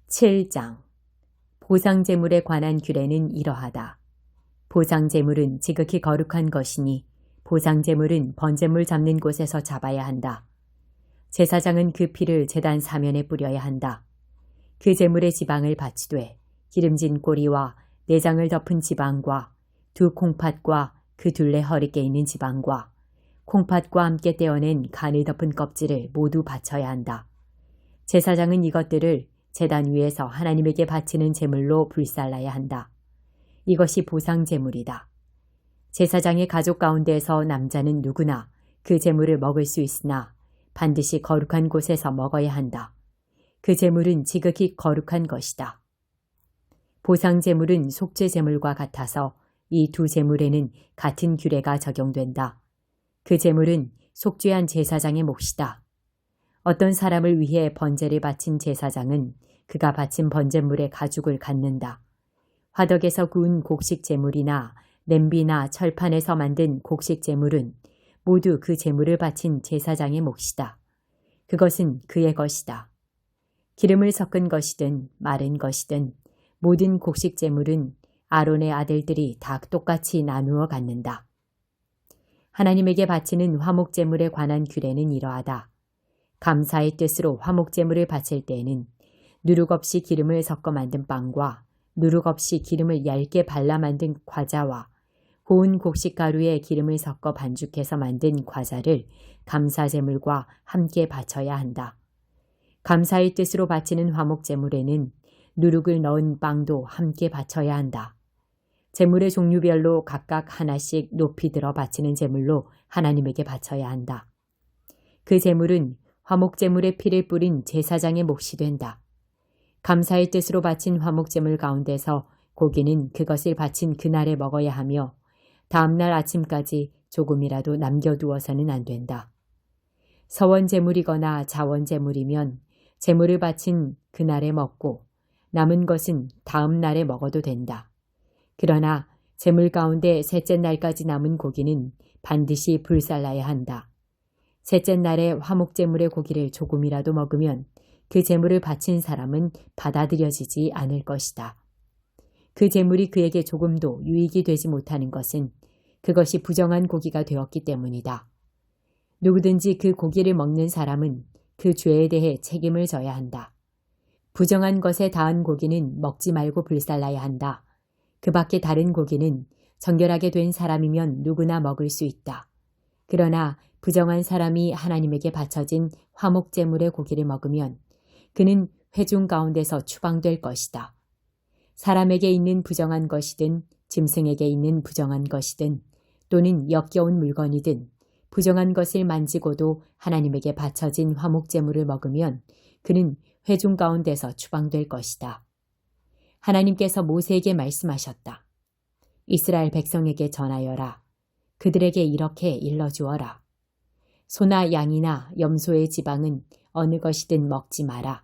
7장 보상제물에 관한 규례는 이러하다. 보상제물은 지극히 거룩한 것이니 보상제물은 번제물 잡는 곳에서 잡아야 한다. 제사장은 그 피를 제단 사면에 뿌려야 한다. 그 제물의 지방을 바치되 기름진 꼬리와 내장을 덮은 지방과 두 콩팥과 그 둘레 허리께 있는 지방과 콩팥과 함께 떼어낸 간을 덮은 껍질을 모두 바쳐야 한다. 제사장은 이것들을 제단 위에서 하나님에게 바치는 제물로 불살라야 한다. 이것이 보상제물이다. 제사장의 가족 가운데에서 남자는 누구나 그 제물을 먹을 수 있으나 반드시 거룩한 곳에서 먹어야 한다. 그 제물은 지극히 거룩한 것이다. 보상제물은 속죄제물과 같아서 이 두 제물에는 같은 규례가 적용된다. 그 제물은 속죄한 제사장의 몫이다. 어떤 사람을 위해 번제를 바친 제사장은 그가 바친 번제물의 가죽을 갖는다. 화덕에서 구운 곡식 제물이나 냄비나 철판에서 만든 곡식 제물은 모두 그 제물을 바친 제사장의 몫이다. 그것은 그의 것이다. 기름을 섞은 것이든 마른 것이든 모든 곡식 제물은 아론의 아들들이 다 똑같이 나누어 갖는다. 하나님에게 바치는 화목제물에 관한 규례는 이러하다. 감사의 뜻으로 화목제물을 바칠 때에는 누룩 없이 기름을 섞어 만든 빵과 누룩 없이 기름을 얇게 발라 만든 과자와 고운 곡식가루에 기름을 섞어 반죽해서 만든 과자를 감사제물과 함께 바쳐야 한다. 감사의 뜻으로 바치는 화목제물에는 누룩을 넣은 빵도 함께 바쳐야 한다. 제물의 종류별로 각각 하나씩 높이 들어 바치는 제물로 하나님에게 바쳐야 한다. 그 제물은 화목제물의 피를 뿌린 제사장의 몫이 된다. 감사의 뜻으로 바친 화목제물 가운데서 고기는 그것을 바친 그날에 먹어야 하며 다음날 아침까지 조금이라도 남겨두어서는 안 된다. 서원제물이거나 자원제물이면 제물을 바친 그날에 먹고 남은 것은 다음 날에 먹어도 된다. 그러나 제물 가운데 셋째 날까지 남은 고기는 반드시 불살라야 한다. 셋째 날에 화목제물의 고기를 조금이라도 먹으면 그 제물을 바친 사람은 받아들여지지 않을 것이다. 그 제물이 그에게 조금도 유익이 되지 못하는 것은 그것이 부정한 고기가 되었기 때문이다. 누구든지 그 고기를 먹는 사람은 그 죄에 대해 책임을 져야 한다. 부정한 것에 닿은 고기는 먹지 말고 불살라야 한다. 그 밖에 다른 고기는 정결하게 된 사람이면 누구나 먹을 수 있다. 그러나 부정한 사람이 하나님에게 바쳐진 화목제물의 고기를 먹으면 그는 회중 가운데서 추방될 것이다. 사람에게 있는 부정한 것이든 짐승에게 있는 부정한 것이든 또는 역겨운 물건이든 부정한 것을 만지고도 하나님에게 바쳐진 화목제물을 먹으면 그는 회중 가운데서 추방될 것이다. 하나님께서 모세에게 말씀하셨다. 이스라엘 백성에게 전하여라. 그들에게 이렇게 일러주어라. 소나 양이나 염소의 지방은 어느 것이든 먹지 마라.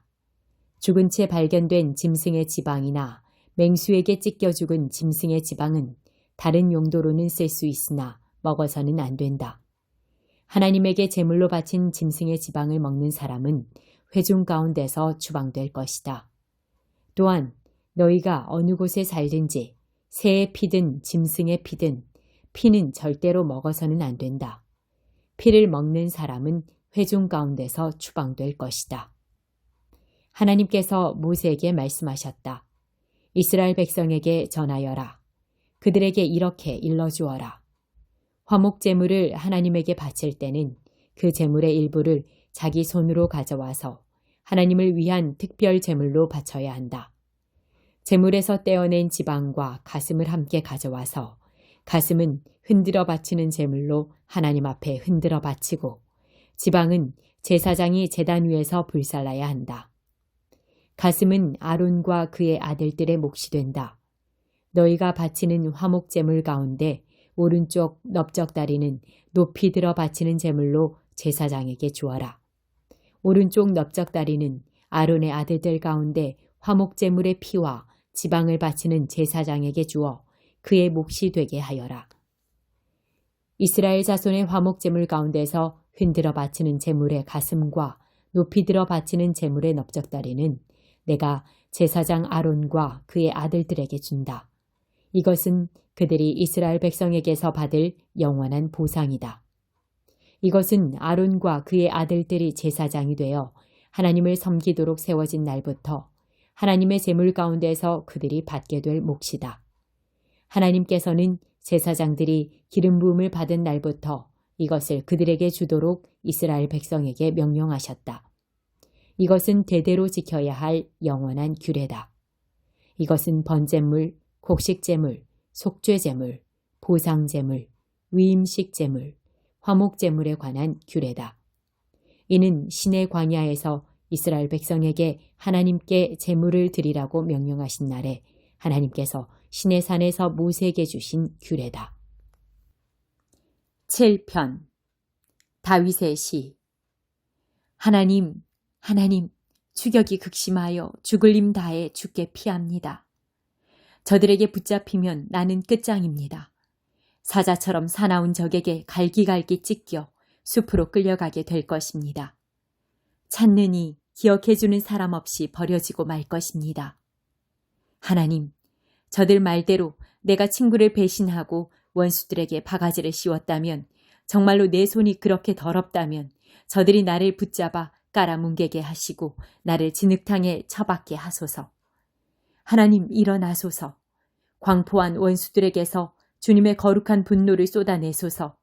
죽은 채 발견된 짐승의 지방이나 맹수에게 찢겨 죽은 짐승의 지방은 다른 용도로는 쓸 수 있으나 먹어서는 안 된다. 하나님에게 제물로 바친 짐승의 지방을 먹는 사람은 회중 가운데서 추방될 것이다. 또한 너희가 어느 곳에 살든지 새의 피든 짐승의 피든 피는 절대로 먹어서는 안 된다. 피를 먹는 사람은 회중 가운데서 추방될 것이다. 하나님께서 모세에게 말씀하셨다. 이스라엘 백성에게 전하여라. 그들에게 이렇게 일러주어라. 화목제물을 하나님에게 바칠 때는 그 제물의 일부를 자기 손으로 가져와서 하나님을 위한 특별 제물로 바쳐야 한다. 제물에서 떼어낸 지방과 가슴을 함께 가져와서 가슴은 흔들어 바치는 제물로 하나님 앞에 흔들어 바치고 지방은 제사장이 제단 위에서 불살라야 한다. 가슴은 아론과 그의 아들들의 몫이 된다. 너희가 바치는 화목제물 가운데 오른쪽 넓적다리는 높이 들어 바치는 제물로 제사장에게 주어라. 오른쪽 넓적다리는 아론의 아들들 가운데 화목제물의 피와 지방을 바치는 제사장에게 주어 그의 몫이 되게 하여라. 이스라엘 자손의 화목제물 가운데서 흔들어 바치는 제물의 가슴과 높이 들어 바치는 제물의 넓적다리는 내가 제사장 아론과 그의 아들들에게 준다. 이것은 그들이 이스라엘 백성에게서 받을 영원한 보상이다. 이것은 아론과 그의 아들들이 제사장이 되어 하나님을 섬기도록 세워진 날부터 하나님의 제물 가운데서 그들이 받게 될 몫이다. 하나님께서는 제사장들이 기름 부음을 받은 날부터 이것을 그들에게 주도록 이스라엘 백성에게 명령하셨다. 이것은 대대로 지켜야 할 영원한 규례다. 이것은 번제물, 곡식제물, 속죄제물, 보상제물, 위임식제물, 화목제물에 관한 규례다. 이는 신의 광야에서 이스라엘 백성에게 하나님께 제물을 드리라고 명령하신 날에 하나님께서 신의 산에서 모세에게 주신 규례다. 7편 다윗의 시. 하나님, 하나님, 추격이 극심하여 죽을 힘 다해 주께 피합니다. 저들에게 붙잡히면 나는 끝장입니다. 사자처럼 사나운 적에게 갈기갈기 찢겨 숲으로 끌려가게 될 것입니다. 찾느니 기억해주는 사람 없이 버려지고 말 것입니다. 하나님, 저들 말대로 내가 친구를 배신하고 원수들에게 바가지를 씌웠다면, 정말로 내 손이 그렇게 더럽다면 저들이 나를 붙잡아 깔아뭉개게 하시고 나를 진흙탕에 처박게 하소서. 하나님, 일어나소서. 광포한 원수들에게서 주님의 거룩한 분노를 쏟아내소서.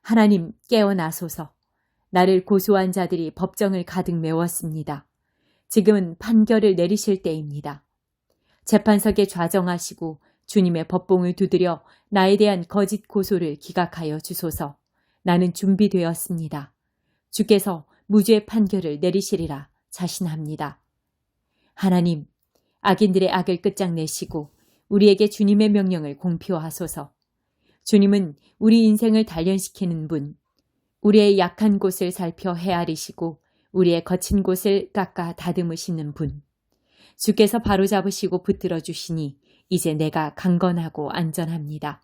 하나님, 깨어나소서. 나를 고소한 자들이 법정을 가득 메웠습니다. 지금은 판결을 내리실 때입니다. 재판석에 좌정하시고 주님의 법봉을 두드려 나에 대한 거짓 고소를 기각하여 주소서. 나는 준비되었습니다. 주께서 무죄의 판결을 내리시리라 자신합니다. 하나님, 악인들의 악을 끝장내시고 우리에게 주님의 명령을 공표하소서. 주님은 우리 인생을 단련시키는 분, 우리의 약한 곳을 살펴 헤아리시고 우리의 거친 곳을 깎아 다듬으시는 분. 주께서 바로잡으시고 붙들어 주시니 이제 내가 강건하고 안전합니다.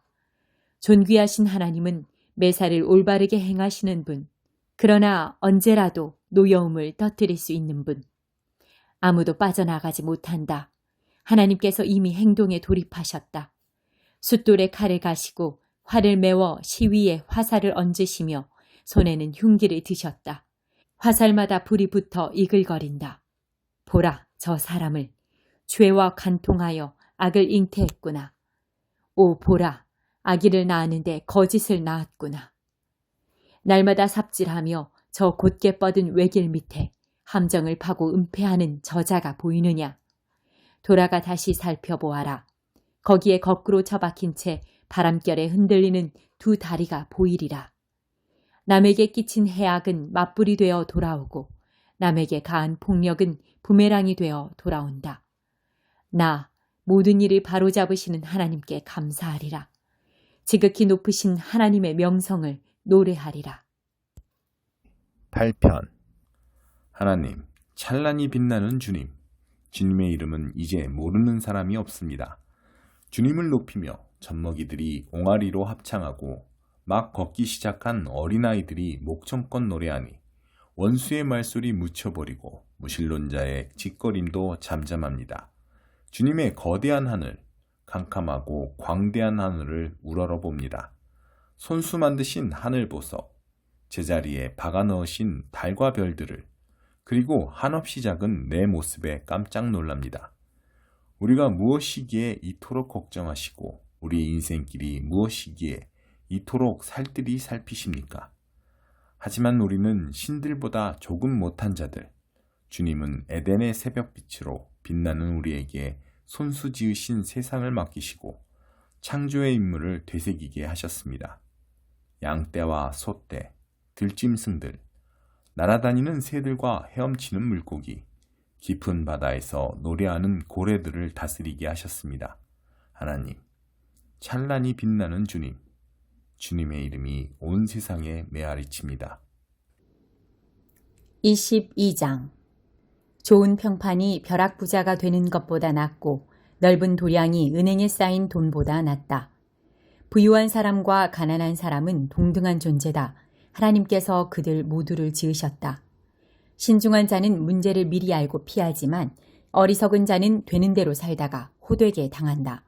존귀하신 하나님은 매사를 올바르게 행하시는 분, 그러나 언제라도 노여움을 터뜨릴 수 있는 분. 아무도 빠져나가지 못한다. 하나님께서 이미 행동에 돌입하셨다. 숫돌에 칼을 가시고 활을 메워 시위에 화살을 얹으시며 손에는 흉기를 드셨다. 화살마다 불이 붙어 이글거린다. 보라, 저 사람을 죄와 간통하여 악을 잉태했구나. 오, 보라, 악의를 낳았는데 거짓을 낳았구나. 날마다 삽질하며 저 곧게 뻗은 외길 밑에 함정을 파고 은폐하는 저자가 보이느냐. 돌아가 다시 살펴보아라. 거기에 거꾸로 처박힌 채 바람결에 흔들리는 두 다리가 보이리라. 남에게 끼친 해악은 맞불이 되어 돌아오고 남에게 가한 폭력은 부메랑이 되어 돌아온다. 나 모든 일을 바로잡으시는 하나님께 감사하리라. 지극히 높으신 하나님의 명성을 노래하리라. 8편 하나님, 찬란히 빛나는 주님. 주님의 이름은 이제 모르는 사람이 없습니다. 주님을 높이며 젖먹이들이 옹알이로 합창하고 막 걷기 시작한 어린아이들이 목청껏 노래하니 원수의 말소리 묻혀버리고 무신론자의 짓거림도 잠잠합니다. 주님의 거대한 하늘, 캄캄하고 광대한 하늘을 우러러봅니다. 손수 만드신 하늘 보석, 제자리에 박아 넣으신 달과 별들을, 그리고 한없이 작은 내 모습에 깜짝 놀랍니다. 우리가 무엇이기에 이토록 걱정하시고 우리 인생길이 무엇이기에 이토록 살뜰히 살피십니까? 하지만 우리는 신들보다 조금 못한 자들, 주님은 에덴의 새벽빛으로 빛나는 우리에게 손수 지으신 세상을 맡기시고 창조의 임무를 되새기게 하셨습니다. 양떼와 소떼, 들짐승들, 날아다니는 새들과 헤엄치는 물고기, 깊은 바다에서 노래하는 고래들을 다스리게 하셨습니다. 하나님, 찬란히 빛나는 주님, 주님의 이름이 온 세상에 메아리칩니다. 22장. 좋은 평판이 벼락부자가 되는 것보다 낫고 넓은 도량이 은행에 쌓인 돈보다 낫다. 부유한 사람과 가난한 사람은 동등한 존재다. 하나님께서 그들 모두를 지으셨다. 신중한 자는 문제를 미리 알고 피하지만 어리석은 자는 되는 대로 살다가 호되게 당한다.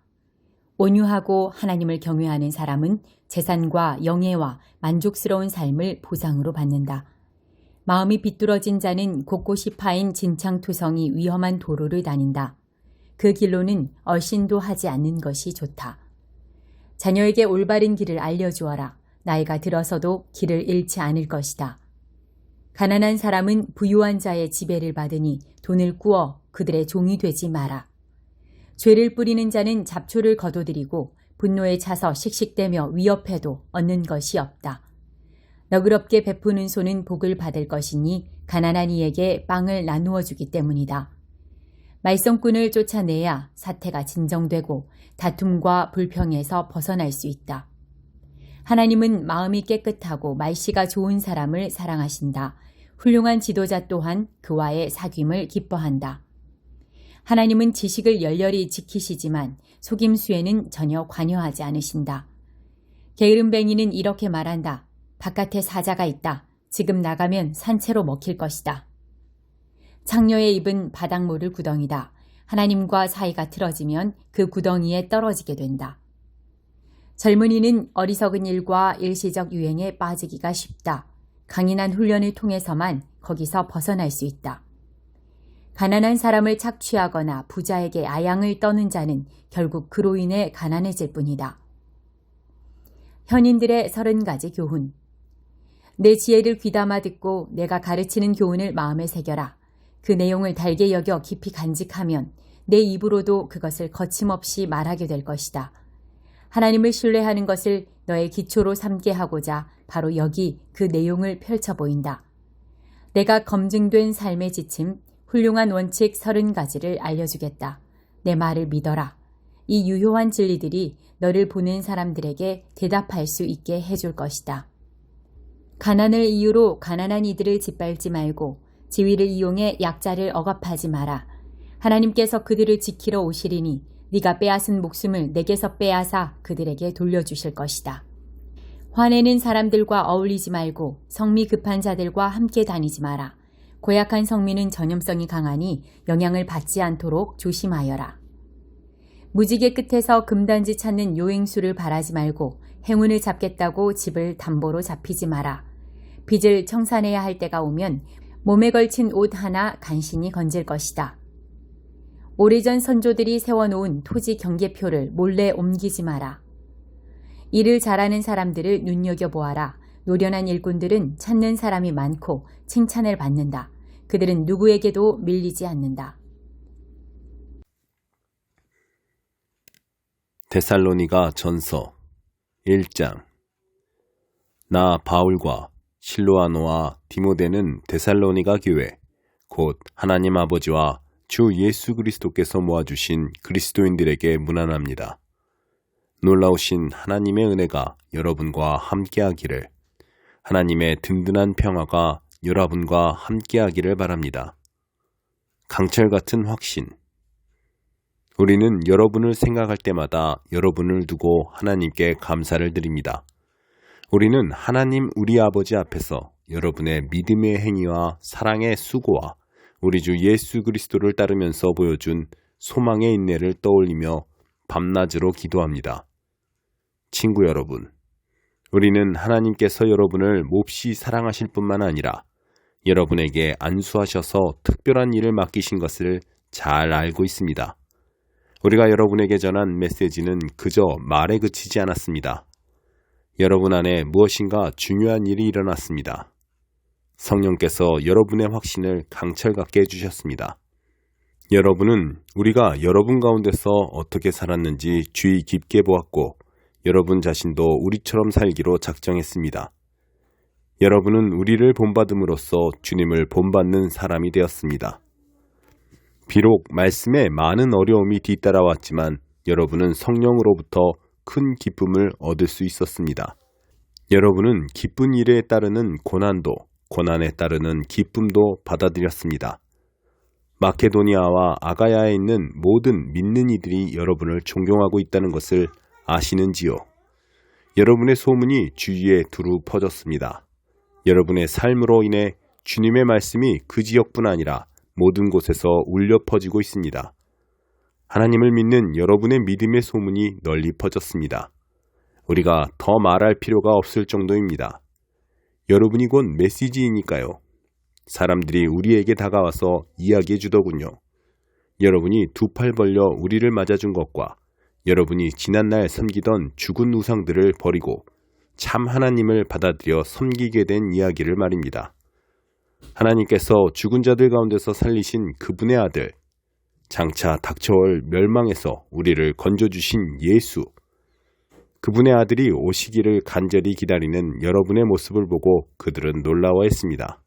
온유하고 하나님을 경외하는 사람은 재산과 영예와 만족스러운 삶을 보상으로 받는다. 마음이 비뚤어진 자는 곳곳이 파인 진창투성이 위험한 도로를 다닌다. 그 길로는 얼씬도 하지 않는 것이 좋다. 자녀에게 올바른 길을 알려주어라. 나이가 들어서도 길을 잃지 않을 것이다. 가난한 사람은 부유한 자의 지배를 받으니 돈을 꾸어 그들의 종이 되지 마라. 죄를 뿌리는 자는 잡초를 거둬들이고 분노에 차서 씩씩대며 위협해도 얻는 것이 없다. 너그럽게 베푸는 손은 복을 받을 것이니 가난한 이에게 빵을 나누어 주기 때문이다. 말썽꾼을 쫓아내야 사태가 진정되고 다툼과 불평에서 벗어날 수 있다. 하나님은 마음이 깨끗하고 말씨가 좋은 사람을 사랑하신다. 훌륭한 지도자 또한 그와의 사귐을 기뻐한다. 하나님은 지식을 열렬히 지키시지만 속임수에는 전혀 관여하지 않으신다. 게으름뱅이는 이렇게 말한다. 바깥에 사자가 있다. 지금 나가면 산채로 먹힐 것이다. 창녀의 입은 바닥모를 구덩이다. 하나님과 사이가 틀어지면 그 구덩이에 떨어지게 된다. 젊은이는 어리석은 일과 일시적 유행에 빠지기가 쉽다. 강인한 훈련을 통해서만 거기서 벗어날 수 있다. 가난한 사람을 착취하거나 부자에게 아양을 떠는 자는 결국 그로 인해 가난해질 뿐이다. 현인들의 30가지 교훈. 내 지혜를 귀담아 듣고 내가 가르치는 교훈을 마음에 새겨라. 그 내용을 달게 여겨 깊이 간직하면 내 입으로도 그것을 거침없이 말하게 될 것이다. 하나님을 신뢰하는 것을 너의 기초로 삼게 하고자 바로 여기 그 내용을 펼쳐 보인다. 내가 검증된 삶의 지침, 훌륭한 원칙 30가지를 알려주겠다. 내 말을 믿어라. 이 유효한 진리들이 너를 보는 사람들에게 대답할 수 있게 해줄 것이다. 가난을 이유로 가난한 이들을 짓밟지 말고 지위를 이용해 약자를 억압하지 마라. 하나님께서 그들을 지키러 오시리니 네가 빼앗은 목숨을 내게서 빼앗아 그들에게 돌려주실 것이다. 화내는 사람들과 어울리지 말고 성미 급한 자들과 함께 다니지 마라. 고약한 성민은 전염성이 강하니 영향을 받지 않도록 조심하여라. 무지개 끝에서 금단지 찾는 요행수를 바라지 말고 행운을 잡겠다고 집을 담보로 잡히지 마라. 빚을 청산해야 할 때가 오면 몸에 걸친 옷 하나 간신히 건질 것이다. 오래전 선조들이 세워놓은 토지 경계표를 몰래 옮기지 마라. 일을 잘하는 사람들을 눈여겨보아라. 노련한 일꾼들은 찾는 사람이 많고 칭찬을 받는다. 그들은 누구에게도 밀리지 않는다. 데살로니가 전서 1장. 나 바울과 실로아노와 디모데는 데살로니가 교회 곧 하나님 아버지와 주 예수 그리스도께서 모아주신 그리스도인들에게 문안합니다. 놀라우신 하나님의 은혜가 여러분과 함께하기를, 하나님의 든든한 평화가 여러분과 함께하기를 바랍니다. 강철 같은 확신. 우리는 여러분을 생각할 때마다 여러분을 두고 하나님께 감사를 드립니다. 우리는 하나님 우리 아버지 앞에서 여러분의 믿음의 행위와 사랑의 수고와 우리 주 예수 그리스도를 따르면서 보여준 소망의 인내를 떠올리며 밤낮으로 기도합니다. 친구 여러분, 우리는 하나님께서 여러분을 몹시 사랑하실 뿐만 아니라 여러분에게 안수하셔서 특별한 일을 맡기신 것을 잘 알고 있습니다. 우리가 여러분에게 전한 메시지는 그저 말에 그치지 않았습니다. 여러분 안에 무엇인가 중요한 일이 일어났습니다. 성령께서 여러분의 확신을 강철같게 해주셨습니다. 여러분은 우리가 여러분 가운데서 어떻게 살았는지 주의 깊게 보았고 여러분 자신도 우리처럼 살기로 작정했습니다. 여러분은 우리를 본받음으로써 주님을 본받는 사람이 되었습니다. 비록 말씀에 많은 어려움이 뒤따라왔지만 여러분은 성령으로부터 큰 기쁨을 얻을 수 있었습니다. 여러분은 기쁜 일에 따르는 고난도, 고난에 따르는 기쁨도 받아들였습니다. 마케도니아와 아가야에 있는 모든 믿는 이들이 여러분을 존경하고 있다는 것을 아시는지요? 여러분의 소문이 주위에 두루 퍼졌습니다. 여러분의 삶으로 인해 주님의 말씀이 그 지역뿐 아니라 모든 곳에서 울려 퍼지고 있습니다. 하나님을 믿는 여러분의 믿음의 소문이 널리 퍼졌습니다. 우리가 더 말할 필요가 없을 정도입니다. 여러분이 곧 메시지이니까요. 사람들이 우리에게 다가와서 이야기해 주더군요. 여러분이 두 팔 벌려 우리를 맞아준 것과 여러분이 지난날 섬기던 죽은 우상들을 버리고 참 하나님을 받아들여 섬기게 된 이야기를 말입니다. 하나님께서 죽은 자들 가운데서 살리신 그분의 아들, 장차 닥쳐올 멸망에서 우리를 건져주신 예수, 그분의 아들이 오시기를 간절히 기다리는 여러분의 모습을 보고 그들은 놀라워했습니다.